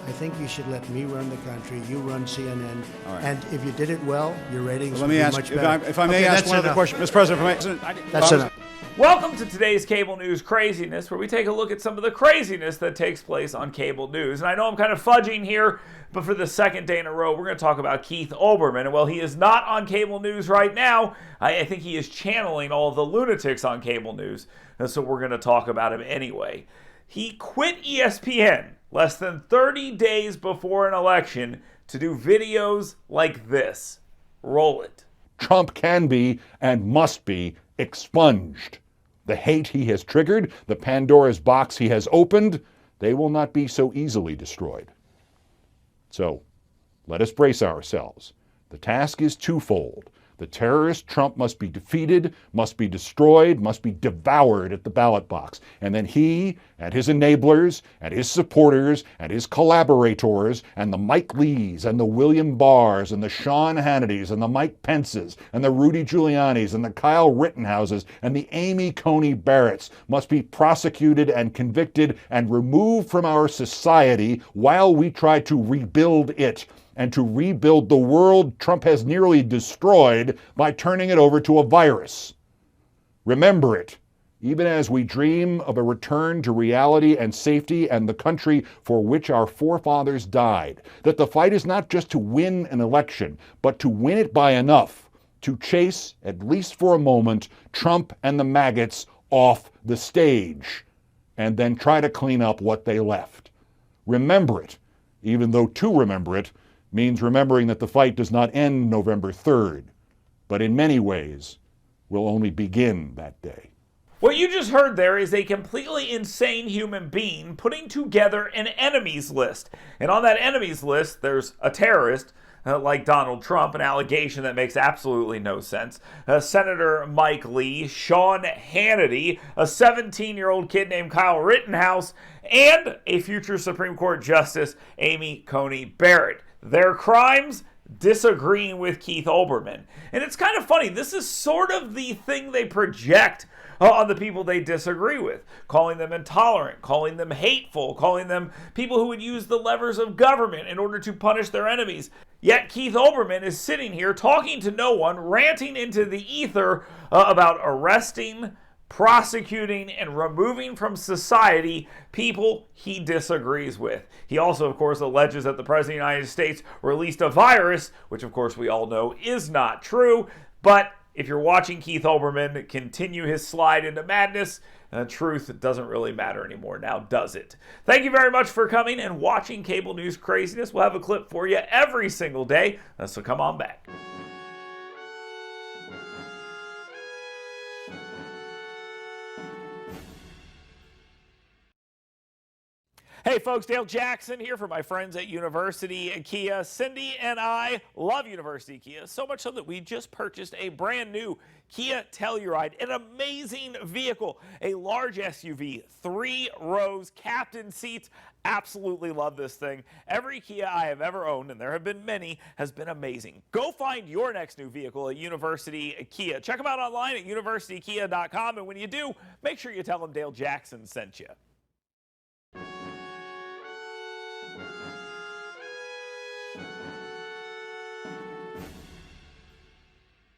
I think you should let me run the country. You run CNN. All right. And if you did it well, your ratings Let would me be ask, much better. if I may ask one other question. Mr. President, That's enough. Welcome to today's Cable News Craziness, where we take a look at some of the craziness that takes place on cable news. And I know I'm kind of fudging here, but for the second day in a row, we're going to talk about Keith Olbermann. And while he is not on cable news right now, I think he is channeling all the lunatics on cable news. And so we're going to talk about him anyway. He quit ESPN less than 30 days before an election to do videos like this. Roll it. Trump can be and must be expunged. The hate he has triggered, the Pandora's box he has opened, they will not be so easily destroyed. So, let us brace ourselves. The task is twofold. The terrorist Trump must be defeated, must be destroyed, must be devoured at the ballot box. And then he and his enablers and his supporters and his collaborators and the Mike Lees and the William Barrs and the Sean Hannitys and the Mike Pences and the Rudy Giulianis and the Kyle Rittenhouses and the Amy Coney Barretts must be prosecuted and convicted and removed from our society while we try to rebuild it and to rebuild the world Trump has nearly destroyed by turning it over to a virus. Remember it, even as we dream of a return to reality and safety and the country for which our forefathers died, that the fight is not just to win an election, but to win it by enough to chase, at least for a moment, Trump and the maggots off the stage, and then try to clean up what they left. Remember it, even though to remember it means remembering that the fight does not end November 3rd, but in many ways will only begin that day. What you just heard there is a completely insane human being putting together an enemies list. And on that enemies list, there's a terrorist like Donald Trump, an allegation that makes absolutely no sense, Senator Mike Lee, Sean Hannity, a 17-year-old kid named Kyle Rittenhouse, and a future Supreme Court Justice, Amy Coney Barrett. Their crimes? Disagreeing with Keith Olbermann. And it's kind of funny. This is sort of the thing they project on the people they disagree with, calling them intolerant, calling them hateful, calling them people who would use the levers of government in order to punish their enemies. Yet Keith Olbermann is sitting here talking to no one, ranting into the ether about arresting, prosecuting, and removing from society people he disagrees with. He also, of course, alleges that the President of the United States released a virus, which, of course, we all know is not true. But if you're watching Keith Olbermann continue his slide into madness, truth doesn't really matter anymore now, does it? Thank you very much for coming and watching Cable News Craziness. We'll have a clip for you every single day, so come on back. Hey folks, Dale Jackson here for my friends at University Kia. Cindy and I love University Kia, so much so that we just purchased a brand new Kia Telluride, an amazing vehicle, a large SUV, 3 rows, captain seats. Absolutely love this thing. Every Kia I have ever owned, and there have been many, has been amazing. Go find your next new vehicle at University Kia. Check them out online at universitykia.com, and when you do, make sure you tell them Dale Jackson sent you.